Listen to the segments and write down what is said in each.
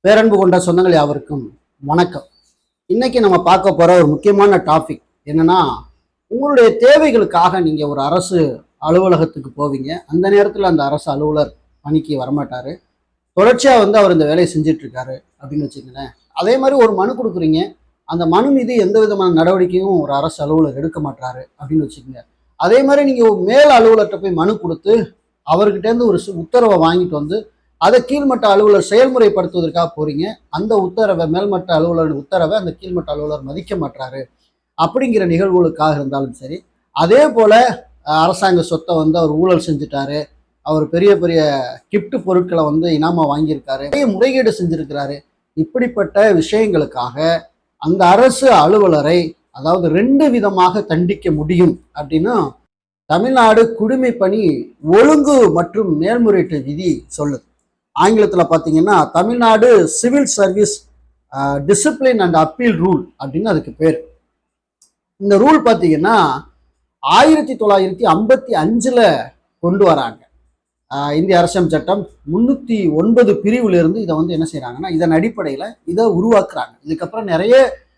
பேரன்பு கொண்ட சொந்தங்கள் யாவருக்கும் வணக்கம். இன்னைக்கு நம்ம பார்க்க போற ஒரு முக்கியமான டாபிக் என்னன்னா, உங்களுடைய தேவைகளுக்காக நீங்க ஒரு அரசு அலுவலகத்துக்கு போவீங்க. அந்த நேரத்தில் அந்த அரசு அலுவலர் பணிக்கு வரமாட்டாரு. தொடர்ச்சியா அவர் இந்த வேலையை செஞ்சுட்டு இருக்காரு அப்படின்னு வச்சுக்கங்களேன். அதே மாதிரி ஒரு மனு கொடுக்குறீங்க. அந்த மனு மீது எந்த விதமான நடவடிக்கையும் ஒரு அரசு அலுவலர் எடுக்க மாட்டாரு அப்படின்னு வச்சுக்கோங்க. அதே மாதிரி நீங்க மேல் அலுவலர்கிட்ட போய் மனு கொடுத்து அவர்கிட்ட இருந்து ஒரு உத்தரவை வாங்கிட்டு வந்து அதை கீழ்மட்ட அலுவலர் செயல்முறைப்படுத்துவதற்காக போறீங்க. அந்த உத்தரவை மேல்மட்ட அலுவலர் உத்தரவை அந்த கீழ்மட்ட அலுவலர் மதிக்க மாட்டாரு அப்படிங்கிற நிகழ்வுகளுக்காக இருந்தாலும் சரி. அதே போல அரசாங்க சொத்தை அவர் ஊழல் செஞ்சுட்டாரு, அவர் பெரிய பெரிய கிஃப்ட் பொருட்களை இனாமா வாங்கியிருக்காரு, நிறைய முறைகேடு செஞ்சிருக்கிறாரு. இப்படிப்பட்ட விஷயங்களுக்காக அந்த அரசு அலுவலரை அதாவது 2 விதமாக தண்டிக்க முடியும் அப்படின்னு தமிழ்நாடு குடிமைப்பணி ஒழுங்கு மற்றும் மேல்முறையீட்டு விதி சொல்லுது. ஆங்கிலத்தில் பார்த்தீங்கன்னா Tamil Nadu civil service discipline and appeal rule அப்படின்னு அதுக்கு பேர். இந்த ரூல் பார்த்தீங்கன்னா 1955 கொண்டு வராங்க. இந்திய அரசியல் சட்டம் 309 பிரிவுலேருந்து இதை என்ன செய்கிறாங்கன்னா, இதன் அடிப்படையில் இதை உருவாக்குறாங்க. இதுக்கப்புறம் நிறைய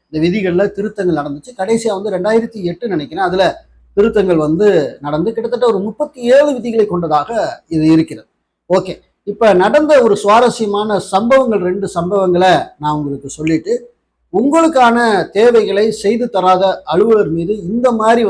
இந்த விதிகளில் திருத்தங்கள் நடந்துச்சு. கடைசியாக 2008 நினைக்கிறேன், அதில் திருத்தங்கள் நடந்து கிட்டத்தட்ட ஒரு 37 விதிகளை கொண்டதாக இது இருக்கிறது. ஓகே, இப்போ நடந்த ஒரு சுவாரஸ்யமான சம்பவங்கள் 2 சம்பவங்களை நான் உங்களுக்கு சொல்லிட்டு, உங்களுக்கான தேவைகளை செய்து தராத அலுவலர் மீது இந்த மாதிரி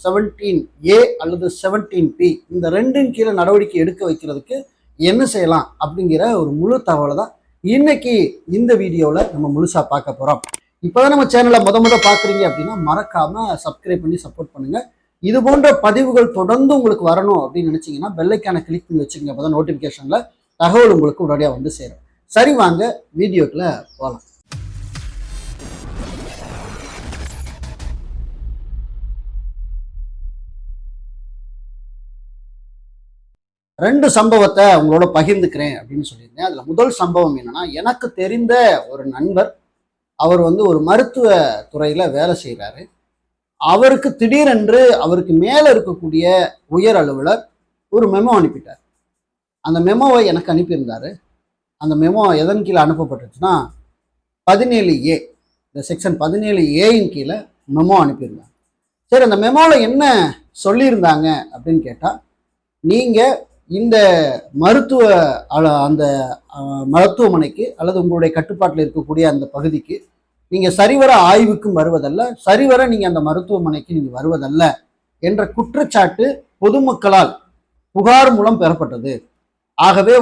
17A அல்லது 17P இந்த 2ன் கீழே நடவடிக்கை எடுக்க வைக்கிறதுக்கு என்ன செய்யலாம் அப்படிங்கிற ஒரு முழு தகவலை தான் இன்னைக்கு இந்த வீடியோவில் நம்ம முழுசாக பார்க்க போகிறோம். இப்போதான் நம்ம சேனலை முத பார்க்குறீங்க அப்படின்னா மறக்காம சப்ஸ்கிரைப் பண்ணி சப்போர்ட் பண்ணுங்க. இது போன்ற பதிவுகள் தொடர்ந்து உங்களுக்கு வரணும் அப்படின்னு நினைச்சீங்கன்னா பெல்லைக்கான கிளிக் பண்ணி வச்சுக்கோங்க. அப்போ தான் நோட்டிஃபிகேஷன்ல தகவல் உங்களுக்கு உடனடியாக சேரும். சரி, வாங்க வீடியோக்குள்ள போகலாம். ரெண்டு சம்பவத்தை உங்களோட பகிர்ந்துக்கிறேன் அப்படின்னு சொல்லியிருந்தேன். அதுல முதல் சம்பவம் என்னன்னா, எனக்கு தெரிந்த ஒரு நண்பர், அவர் ஒரு மருத்துவ துறையில வேலை செய்கிறாரு. அவருக்கு திடீரென்று அவருக்கு மேல இருக்கக்கூடிய உயர் அலுவலர் ஒரு மெமோ அனுப்பிட்டார். அந்த மெமோவை எனக்கு அனுப்பியிருந்தாரு. அந்த மெமோ எதன் கீழே அனுப்பப்பட்டுச்சுன்னா 17A, இந்த செக்ஷன் 17Aயின் கீழே மெமோ அனுப்பியிருந்தாங்க. சரி, அந்த மெமோவில் என்ன சொல்லியிருந்தாங்க அப்படின்னு கேட்டால், நீங்கள் இந்த அந்த மருத்துவமனைக்கு அல்லது உங்களுடைய கட்டுப்பாட்டில் இருக்கக்கூடிய அந்த பகுதிக்கு நீங்கள் சரிவர ஆய்வுக்கும் வருவதல்ல, சரிவர நீங்கள் அந்த மருத்துவமனைக்கு நீங்கள் வருவதல்ல என்ற குற்றச்சாட்டு பொதுமக்களால் புகார் மூலம் பெறப்பட்டது. ஆகவே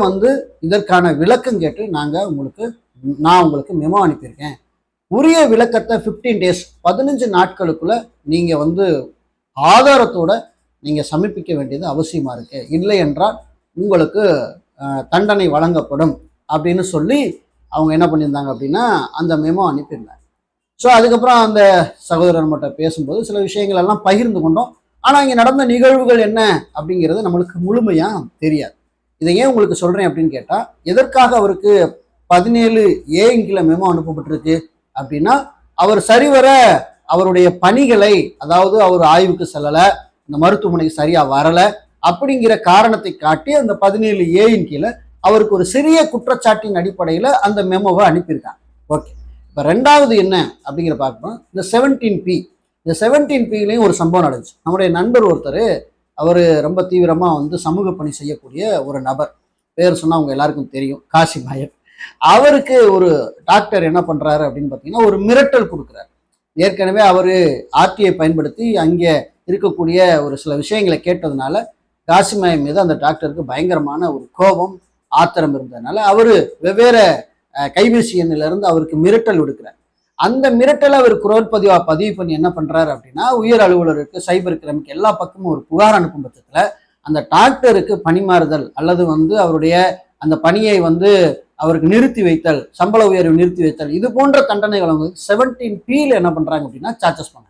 இதற்கான விளக்கம் கேட்டு நான் உங்களுக்கு மெமோ அனுப்பியிருக்கேன். உரிய விளக்கத்தை 15 டேஸ் 15 நாட்களுக்குள்ள நீங்க ஆதாரத்தோட நீங்க சமர்ப்பிக்க வேண்டியது அவசியமா இருக்கு. இல்லை என்றால் உங்களுக்கு தண்டனை வழங்கப்படும் அப்படின்னு சொல்லி அவங்க என்ன பண்ணியிருந்தாங்க அப்படின்னா அந்த மெமோ அனுப்பியிருந்தாங்க. ஸோ அதுக்கப்புறம் அந்த சகோதரர் மட்டும் பேசும்போது சில விஷயங்கள் எல்லாம் பகிர்ந்து கொண்டோம். ஆனால் இங்கே நடந்த நிகழ்வுகள் என்ன அப்படிங்கிறது நம்மளுக்கு முழுமையாக தெரியாது. இதை ஏன் உங்களுக்கு சொல்கிறேன் அப்படின்னு கேட்டால், எதற்காக அவருக்கு 17A கீழே மெமோ அனுப்பப்பட்டிருக்கு அப்படின்னா, அவர் சரிவர அவருடைய பணிகளை, அதாவது அவர் ஆய்வுக்கு செல்லலை, இந்த மருத்துவமனைக்கு சரியாக வரலை அப்படிங்கிற காரணத்தை காட்டி அந்த 17A கீழே அவருக்கு ஒரு சிறிய குற்றச்சாட்டின் அடிப்படையில் அந்த மெமோவை அனுப்பியிருக்காங்க. ஓகே, இப்போ ரெண்டாவது என்ன அப்படிங்கிற பார்க்கணும். இந்த 17P, இந்த 17Pலையும் ஒரு சம்பவம் நடந்துச்சு. நம்முடைய நண்பர் ஒருத்தர், அவர் ரொம்ப தீவிரமாக சமூக பணி செய்யக்கூடிய ஒரு நபர். பேர் சொன்னால் அவங்க எல்லாருக்கும் தெரியும், காசிமாயர். அவருக்கு ஒரு டாக்டர் என்ன பண்ணுறாரு அப்படின்னு பார்த்தீங்கன்னா, ஒரு மிரட்டல் கொடுக்குறாரு. ஏற்கனவே அவர் ஆர்டிஐ பயன்படுத்தி அங்கே இருக்கக்கூடிய ஒரு சில விஷயங்களை கேட்டதுனால காசிமாயர் மீது அந்த டாக்டருக்கு பயங்கரமான ஒரு கோபம், ஆத்திரம் இருந்ததுனால அவர் வெவ்வேறு கைபேசி எண்ணிலிருந்து அவருக்கு மிரட்டல் விடுக்கிறார். அந்த மிரட்டலை அவர் குரல் பதிவு பண்ணி என்ன பண்றாரு அப்படின்னா, உயர் அலுவலருக்கு, சைபர் கிரைமுக்கு எல்லா பக்கமும் ஒரு புகார் அனுப்பும் பட்சத்துல அந்த டாக்டருக்கு பணிமாறுதல் அல்லது அவருடைய அந்த பணியை அவருக்கு நிறுத்தி வைத்தல், சம்பள உயர்வு நிறுத்தி வைத்தல், இது போன்ற தண்டனைகளை 17Pல என்ன பண்றாங்க அப்படின்னா சார்ஜஸ் பண்ணாங்க.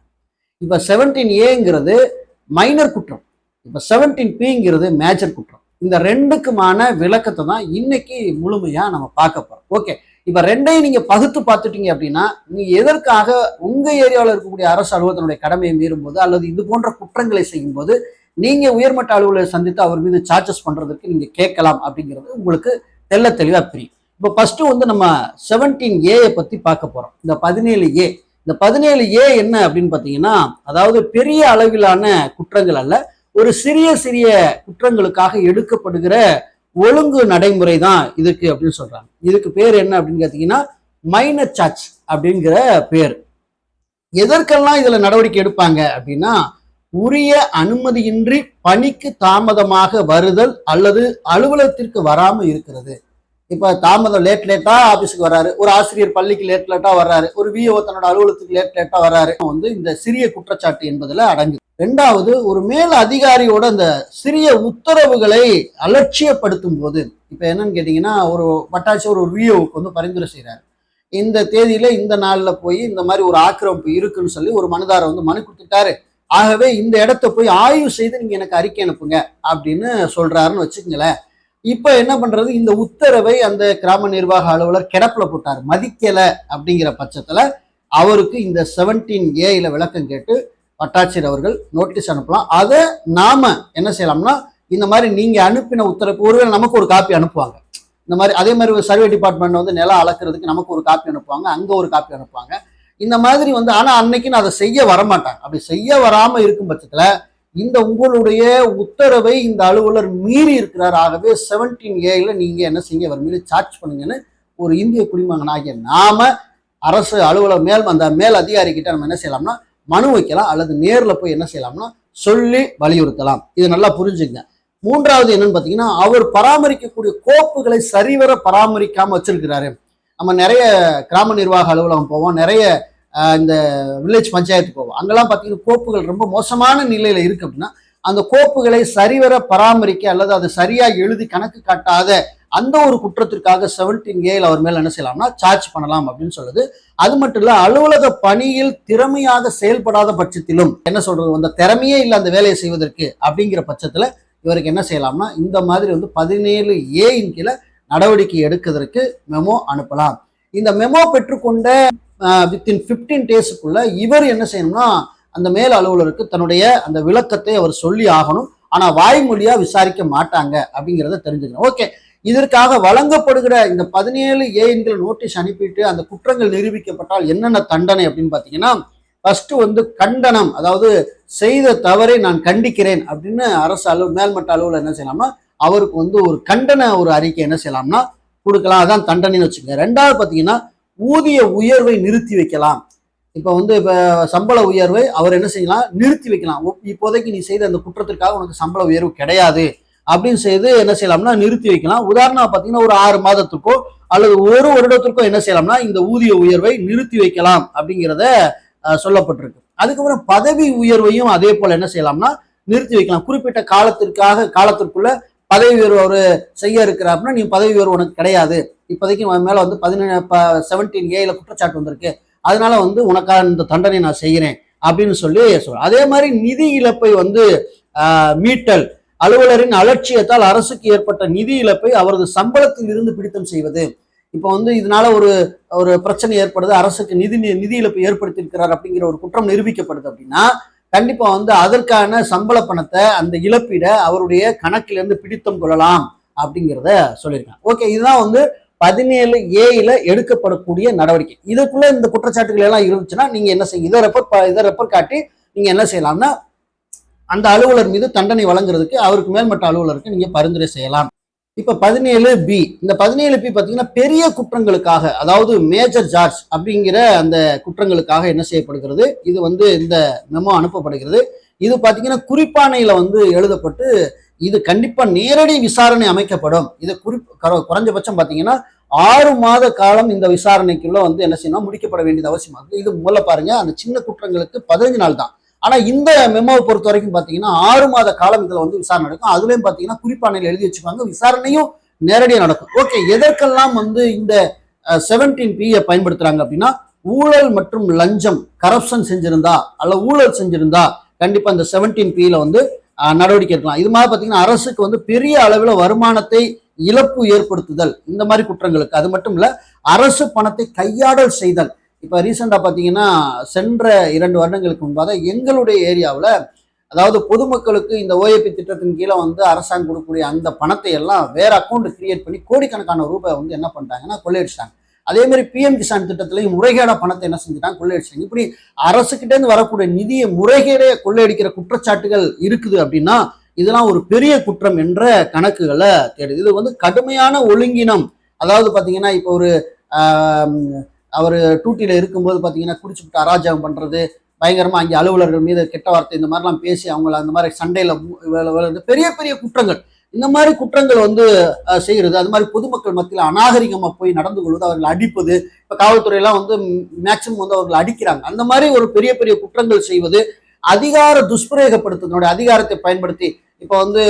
இப்ப 17Aங்கிறது மைனர் குற்றம், இப்ப 17Pங்கிறது மேஜர் குற்றம். இந்த ரெண்டுக்குமான விளக்கத்தை தான் இன்னைக்கு முழுமையா நம்ம பார்க்க போறோம். ஓகே, இப்ப ரெண்டையும் நீங்க பகுத்து பார்த்துட்டீங்க அப்படின்னா, நீங்க எதற்காக உங்க ஏரியாவில் இருக்கக்கூடிய அரசு அலுவலகத்தினுடைய கடமையை மீறும் போது அல்லது இது போன்ற குற்றங்களை செய்யும் போது நீங்க உயர்மட்ட அலுவலரை சந்தித்து அவர் மீது சார்ஜஸ் பண்றதுக்கு நீங்க கேட்கலாம் அப்படிங்கிறது உங்களுக்கு தெல்ல தெளிவா புரியும். இப்போ ஃபர்ஸ்ட் வந்து நம்ம 17A பத்தி பார்க்க போறோம். இந்த 17A, இந்த 17A என்ன அப்படின்னு பார்த்தீங்கன்னா, அதாவது பெரிய அளவிலான குற்றங்கள் அல்ல, ஒரு சிறிய சிறிய குற்றங்களுக்காக எடுக்கப்படுகிற ஒழுங்கு நடைமுறை தான் இதுக்கு அப்படின்னு சொல்றாங்க. இதுக்கு பேர் என்ன அப்படின்னு பார்த்தீங்கன்னா மைனர் சார்ஜ் அப்படிங்கிற பேர். எதற்கெல்லாம் இதுல நடவடிக்கை எடுப்பாங்க அப்படின்னா, உரிய அனுமதியின்றி பணிக்கு தாமதமாக வருதல் அல்லது அலுவலகத்திற்கு வராம இருக்கிறது. இப்ப தாமதம் லேட்டா ஆபீஸுக்கு வர்றாரு, ஒரு ஆசிரியர் பள்ளிக்கு லேட்டா வர்றாரு, ஒரு விஓ தன்னோட அலுவலகத்துக்கு லேட்டா வர்றாரு, வந்து இந்த சிறிய குற்றச்சாட்டு என்பதுல அடங்கு. ரெண்டாவது, ஒரு மேல் அதிகாரியோட அந்த சிறிய உத்தரவுகளை அலட்சியப்படுத்தும் போது, இப்ப என்னன்னு கேட்டீங்கன்னா, ஒரு வட்டாட்சியர் ஒரு விஓவுக்கு வந்து பரிந்துரை செய்யறாரு, இந்த தேதியில இந்த நாள்ல போய் இந்த மாதிரி ஒரு ஆக்கிரமிப்பு இருக்குன்னு சொல்லி ஒரு மனுதாரர் வந்து மனு கொடுத்துட்டாரு, ஆகவே இந்த இடத்த போய் ஆய்வு செய்து நீங்க எனக்கு அறிக்கை அனுப்புங்க அப்படின்னு சொல்றாருன்னு வச்சுக்கங்களேன். இப்ப என்ன பண்றது, இந்த உத்தரவை அந்த கிராம நிர்வாக அலுவலர் கிடப்புல போட்டார், மதிக்கல அப்படிங்கிற பட்சத்துல அவருக்கு இந்த 17A விளக்கம் கேட்டு வட்டாட்சியர் அவர்கள் நோட்டீஸ் அனுப்பலாம். அதை நாம என்ன செய்யலாம்னா, இந்த மாதிரி நீங்க அனுப்பின உத்தரவு ஒருவேளை நமக்கு ஒரு காப்பி அனுப்புவாங்க, இந்த மாதிரி அதே மாதிரி சர்வே டிபார்ட்மெண்ட் வந்து நிலம் அளக்குறதுக்கு நமக்கு ஒரு காப்பி அனுப்புவாங்க, அங்க ஒரு காப்பி அனுப்புவாங்க, இந்த மாதிரி வந்து. ஆனா அன்னைக்கு அதை செய்ய வரமாட்டாங்க. அப்படி செய்ய வராம இருக்கும் பட்சத்துல இந்த உங்களுடைய உத்தரவை இந்த அலுவலர் மீறி இருக்கிறார், ஆகவே 17A நீங்க என்ன செய்ய அவர் மீது சார்ஜ் பண்ணுங்கன்னு ஒரு இந்திய குடிமகனாகிய நாம அரசு அலுவலர் அந்த மேல் அதிகாரி கிட்ட நம்ம என்ன செய்யலாம்னா மனு வைக்கலாம், அல்லது நேர்ல போய் என்ன செய்யலாம்னா சொல்லி வலியுறுத்தலாம். இது நல்லா புரிஞ்சுங்க. மூன்றாவது என்னன்னு பாத்தீங்கன்னா, அவர் பராமரிக்கக்கூடிய கோப்புகளை சரிவர பராமரிக்காம வச்சிருக்கிறாரு. நம்ம நிறைய கிராம நிர்வாக அலுவலகம் போவோம், நிறைய இந்த வில்லேஜ் பஞ்சாயத்து போவோம், அங்கெல்லாம் பார்த்தீங்கன்னா கோப்புகள் ரொம்ப மோசமான நிலையில இருக்கு அப்படின்னா, அந்த கோப்புகளை சரிவர பராமரிக்க அல்லது அதை சரியாக எழுதி கணக்கு காட்டாத அந்த ஒரு குற்றத்திற்காக 17A அவர் மேல என்ன செய்யலாம்னா சார்ஜ் பண்ணலாம் அப்படின்னு சொல்லுது. அது மட்டும் இல்ல, அலுவலக பணியில் திறமையாக செயல்படாத பட்சத்திலும் என்ன சொல்றது, அந்த திறமையே இல்லை அந்த வேலையை செய்வதற்கு அப்படிங்கிற பட்சத்துல இவருக்கு என்ன செய்யலாம்னா இந்த மாதிரி வந்து 17A கீழே நடவடிக்கை எடுக்கிறதுக்கு மெமோ அனுப்பலாம். இந்த மெமோ பெற்றுக்கொண்ட வித்தின் 15 டேஸுக்குள்ள இவர் என்ன செய்யணும்னா அந்த மேல் அலுவலருக்கு தன்னுடைய அந்த விளக்கத்தை அவர் சொல்லி ஆகணும். ஆனா வாய்மொழியா விசாரிக்க மாட்டாங்க அப்படிங்கிறத தெரிஞ்சுக்கணும். ஓகே, இதற்காக வழங்கப்படுகிற இந்த 17A நோட்டீஸ் அனுப்பிட்டு அந்த குற்றங்கள் நிரூபிக்கப்பட்டால் என்னென்ன தண்டனை அப்படின்னு பாத்தீங்கன்னா, ஃபர்ஸ்ட் வந்து கண்டனம், அதாவது செய்த தவறை நான் கண்டிக்கிறேன் அப்படின்னு அரசு மேல்மட்ட அலுவலர் என்ன செய்யலாம்னா அவருக்கு வந்து ஒரு கண்டன ஒரு அறிக்கை என்ன செய்யலாம்னா கொடுக்கலாம், அதான் தண்டனைன்னு வச்சுக்கோங்க. ரெண்டாவது பாத்தீங்கன்னா, ஊதிய உயர்வை நிறுத்தி வைக்கலாம். இப்ப வந்து இப்ப சம்பள உயர்வை அவர் என்ன செய்யலாம், நிறுத்தி வைக்கலாம். இப்போதைக்கு நீ செய்த அந்த குற்றத்திற்காக உனக்கு சம்பள உயர்வு கிடையாது அப்படின்னு செய்து என்ன செய்யலாம்னா நிறுத்தி வைக்கலாம். உதாரணம் பாத்தீங்கன்னா, ஒரு 6 மாதத்திற்கோ அல்லது 1 வருடத்திற்கோ என்ன செய்யலாம்னா இந்த ஊதிய உயர்வை நிறுத்தி வைக்கலாம் அப்படிங்கிறத சொல்லப்பட்டிருக்கு. அதுக்கப்புறம் பதவி உயர்வையும் அதே போல என்ன செய்யலாம்னா நிறுத்தி வைக்கலாம். குறிப்பிட்ட காலத்திற்குள்ள பதவி உயர்வு அவர் செய்ய இருக்கிறாருன்னா நீ பதவி உயர்வு உனக்கு கிடையாது, இப்போதைக்கு மேல வந்து 17A குற்றச்சாட்டு வந்திருக்கு, அதனால வந்து உனக்காக இந்த தண்டனை நான் செய்கிறேன் அப்படின்னு சொல்லி சொல்றேன். அதே மாதிரி நிதி இழப்பை வந்து மீட்டல், அலுவலரின் அலட்சியத்தால் அரசுக்கு ஏற்பட்ட நிதி இழப்பை அவரது சம்பளத்தில் இருந்து பிடித்தம் செய்வது. இப்போ வந்து இதனால ஒரு பிரச்சனை ஏற்படுது, அரசுக்கு நிதி இழப்பு ஏற்படுத்தியிருக்கிறார் அப்படிங்கிற ஒரு குற்றம் நிரூபிக்கப்படுது அப்படின்னா கண்டிப்பா வந்து அதற்கான சம்பள பணத்தை அந்த இழப்பீட அவருடைய கணக்கிலிருந்து பிடித்தம் கொள்ளலாம் அப்படிங்கிறத சொல்லியிருக்காங்க. ஓகே, இதுதான் வந்து 17A எடுக்கப்படக்கூடிய நடவடிக்கை. இதுக்குள்ள இந்த குற்றச்சாட்டுகள் எல்லாம் இருந்துச்சுன்னா நீங்க என்ன செய்ய, இதை ரெப்பர் காட்டி நீங்க என்ன செய்யலாம்னா அந்த அலுவலர் மீது தண்டனை வழங்குறதுக்கு அவருக்கு மேல்மட்ட அலுவலருக்கு நீங்க பரிந்துரை செய்யலாம். இப்ப 17B, இந்த 17B பாத்தீங்கன்னா பெரிய குற்றங்களுக்காக, அதாவது மேஜர் சார்ஜ் அப்படிங்கிற அந்த குற்றங்களுக்காக என்ன செய்யப்படுகிறது, இது வந்து இந்த மெமோ அனுப்பப்படுகிறது. இது பாத்தீங்கன்னா குறிப்பாணையில வந்து எழுதப்பட்டு இது கண்டிப்பா நேரடி விசாரணை அமைக்கப்படும். இது குறைஞ்சபட்சம் பாத்தீங்கன்னா 6 மாத காலம் இந்த விசாரணைக்குள்ள வந்து என்ன செய்யணும் முடிக்கப்பட வேண்டியது அவசியமாகுது. இது முதல்ல பாருங்க, அந்த சின்ன குற்றங்களுக்கு 15 நாள் தான். ஆனா இந்த மெமோவை பொறுத்த வரைக்கும் பாத்தீங்கன்னா 6 மாத காலம் இதுல வந்து விசாரணை நடக்கும். அதுலயும் பாத்தீங்கன்னா குறிப்பாணையில் எழுதி வச்சுப்பாங்க, விசாரணையும் நேரடியாக நடக்கும். ஓகே, எதற்கெல்லாம் வந்து இந்த 17B பயன்படுத்துறாங்க அப்படின்னா, ஊழல் மற்றும் லஞ்சம், கரப்ஷன் செஞ்சிருந்தா அல்ல ஊழல் செஞ்சிருந்தா கண்டிப்பா இந்த 17B வந்து நடவடிக்கை எடுக்கலாம். இது மாதிரி பாத்தீங்கன்னா அரசுக்கு வந்து பெரிய அளவில் வருமானத்தை இழப்பு ஏற்படுத்துதல், இந்த மாதிரி குற்றங்களுக்கு. அது மட்டும் இல்ல, அரசு பணத்தை கையாடல் செய்தல். இப்ப ரீசெண்டா பாத்தீங்கன்னா சென்ற 2 வருடங்களுக்கு முன்பாக எங்களுடைய ஏரியாவில் அதாவது பொதுமக்களுக்கு இந்த ஓஏபி திட்டத்தின் கீழே வந்து அரசாங்கம் கொடுக்கக்கூடிய அந்த பணத்தை எல்லாம் வேற அக்கௌண்ட் கிரியேட் பண்ணி கோடிக்கணக்கான ரூபாய் வந்து என்ன பண்ணிட்டாங்கன்னா கொள்ளையடிச்சிட்டாங்க. அதே மாதிரி பிஎம் கிசான் திட்டத்திலையும் முறைகேட பணத்தை என்ன செஞ்சுட்டாங்க, கொள்ளையடிச்சாங்க. இப்படி அரசுகிட்டே இருந்து வரக்கூடிய நிதியை முறைகேடே கொள்ளையடிக்கிற குற்றச்சாட்டுகள் இருக்குது அப்படின்னா இதெல்லாம் ஒரு பெரிய குற்றம் என்ற கணக்குகளை தேடுது. இது வந்து கடுமையான ஒழுங்கினம். அதாவது பாத்தீங்கன்னா இப்போ ஒரு அவர் டூட்டியில இருக்கும்போது பாத்தீங்கன்னா குடிச்சுட்டு அராஜகம் பண்றது, பயங்கரமா அங்கே அலுவலர்கள் மீது கெட்ட வார்த்தை இந்த மாதிரிலாம் பேசி அவங்கள அந்த மாதிரி சண்டையில பெரிய பெரிய குற்றங்கள், இந்த மாதிரி குற்றங்கள் வந்து செய்யறது, அது மாதிரி பொதுமக்கள் மத்தியில் அநாகரிகமா போய் நடந்து கொள்வது, அவர்கள் அடிப்பது, இப்ப காவல்துறையெல்லாம் வந்து மேக்சிமம் வந்து அவர்கள் அடிக்கிறாங்க, அந்த மாதிரி ஒரு பெரிய பெரிய குற்றங்கள் செய்வது, அதிகார துஷ்பிரயோகப்படுத்துவதோட அதிகாரத்தை பயன்படுத்தி இப்ப வந்து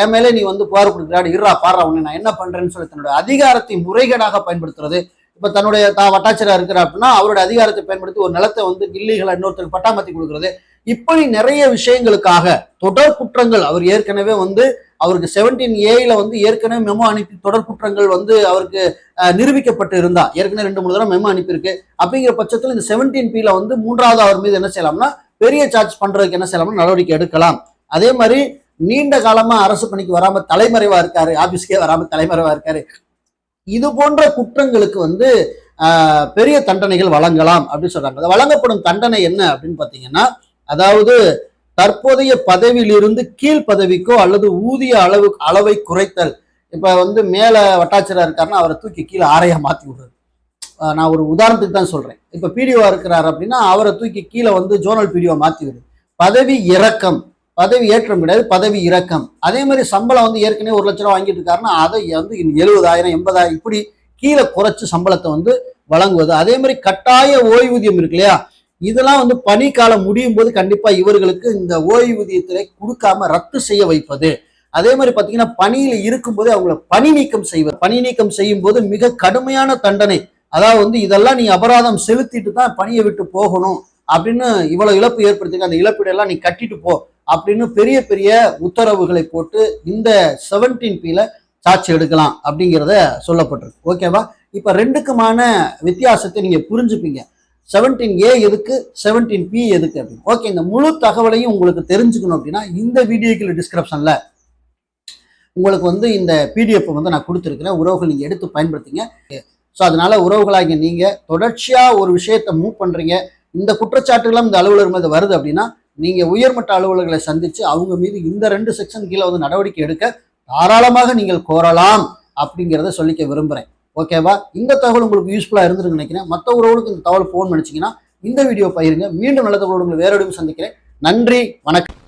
என் மேலே நீ வந்து புகார் கொடுக்குறாடு, இருறா பாடுறா உன்னை நான் என்ன பண்றேன்னு சொல்லி தன்னுடைய அதிகாரத்தை முறைகேடாக பயன்படுத்துறது. இப்ப தன்னுடைய வட்டாட்சியரா இருக்கிறார் அப்படின்னா அவருடைய அதிகாரத்தை பயன்படுத்தி ஒரு நிலத்தை வந்து கில்லிகளை இன்னொருத்தருக்கு பட்டாமத்தி கொடுக்குறது, இப்படி நிறைய விஷயங்களுக்காக தொடர் குற்றங்கள் அவர் ஏற்கனவே வந்து அவருக்கு 17A வந்து ஏற்கனவே மெமோ அனுப்பி தொடர் குற்றங்கள் வந்து அவருக்கு நிரூபிக்கப்பட்டு இருந்தா, ஏற்கனவே 2-3 தடவை மெமோ அனுப்பியிருக்கு. அப்படிங்கிற பட்சத்தில் இந்த 17P வந்து 3வது அவர் மீது என்ன செய்யலாம்னா பெரிய சார்ஜ் பண்றதுக்கு என்ன செய்யலாம்னா நடவடிக்கை எடுக்கலாம். அதே மாதிரி நீண்ட காலமா அரசு பணிக்கு வராம தலைமறைவா இருக்காரு, ஆபீஸ்க்கே வராம தலைமறைவா இருக்காரு, இது போன்ற குற்றங்களுக்கு வந்து பெரிய தண்டனைகள் வழங்கலாம் அப்படின்னு சொல்றாங்க. வழங்கப்படும் தண்டனை என்ன அப்படின்னு பாத்தீங்கன்னா, அதாவது தற்போதைய பதவியிலிருந்து கீழ் பதவிக்கோ அல்லது ஊதிய அளவை குறைத்தல். இப்ப வந்து மேல வட்டாட்சியரா இருக்காருன்னா அவரை தூக்கி கீழே ஆரையா மாத்தி விடுறது. நான் ஒரு உதாரணத்துக்கு தான் சொல்றேன். இப்ப பிடிஓ இருக்கிறார் அப்படின்னா அவரை தூக்கி கீழே வந்து ஜோனல் பிடிஓ மாத்தி விடுறது. பதவி இறக்கம், பதவி ஏற்றம் கிடையாது, பதவி இறக்கம். அதே மாதிரி சம்பளம் வந்து ஏற்கனவே 1 லட்ச ரூபா வாங்கிட்டு இருக்காருன்னா அதை வந்து 70,000 80,000 இப்படி கீழே குறைச்சு சம்பளத்தை வந்து வழங்குவது. அதே மாதிரி கட்டாய ஓய்வூதியம் இருக்கு இல்லையா, இதெல்லாம் வந்து பணி காலம் முடியும் போது கண்டிப்பா இவர்களுக்கு இந்த ஓய்வூதியத்தை கொடுக்காம ரத்து செய்ய வைப்பது. அதே மாதிரி பாத்தீங்கன்னா பணியில இருக்கும்போது அவங்களை பணி நீக்கம் செய்வது. பணி நீக்கம் செய்யும் போது மிக கடுமையான தண்டனை. அதாவது வந்து இதெல்லாம் நீ அபராதம் செலுத்திட்டு தான் பணியை விட்டு போகணும் அப்படின்னு, இவ்வளவு இழப்பு ஏற்படுத்திக்க அந்த இழப்பீடெல்லாம் நீ கட்டிட்டு போ அப்படின்னு பெரிய பெரிய உத்தரவுகளை போட்டு இந்த 17P சாட்சி எடுக்கலாம் அப்படிங்கிறத சொல்லப்பட்டிருக்கு. ஓகேவா? இப்ப ரெண்டுக்குமான வித்தியாசத்தை நீங்க புரிஞ்சுப்பீங்க. 17A எதுக்கு, 17P எதுக்கு அப்படின்னு. ஓகே, இந்த முழு தகவலையும் உங்களுக்கு தெரிஞ்சுக்கணும் அப்படின்னா இந்த வீடியோக்கு டிஸ்கிரிப்ஷன்ல உங்களுக்கு வந்து இந்த PDF வந்து நான் கொடுத்துருக்கிறேன். உறவுகள் நீங்க எடுத்து பயன்படுத்திங்க. ஸோ அதனால உறவுகளாகிய நீங்க தொடர்ச்சியா ஒரு விஷயத்தை மூவ் பண்றீங்க, இந்த குற்றச்சாட்டுகளும் இந்த அலுவலர் மீது வருது அப்படின்னா நீங்க உயர்மட்ட அலுவலர்களை சந்திச்சு அவங்க மீது இந்த 2 செக்ஷன் கீழே வந்து நடவடிக்கை எடுக்க தாராளமாக நீங்கள் கோரலாம் அப்படிங்கிறத சொல்லிக்க விரும்புறேன். ஓகேவா? இந்த தகவல் உங்களுக்கு யூஸ்ஃபுல்லா இருந்துருன்னு நினைக்கிறேன். மற்ற உறவுகளுக்கு இந்த தகவல் போன் நினைச்சீங்கன்னா இந்த வீடியோ பயிருங்க. மீண்டும் நல்ல தகவல் உங்களை வேறோடையும் சந்திக்கிறேன். நன்றி, வணக்கம்.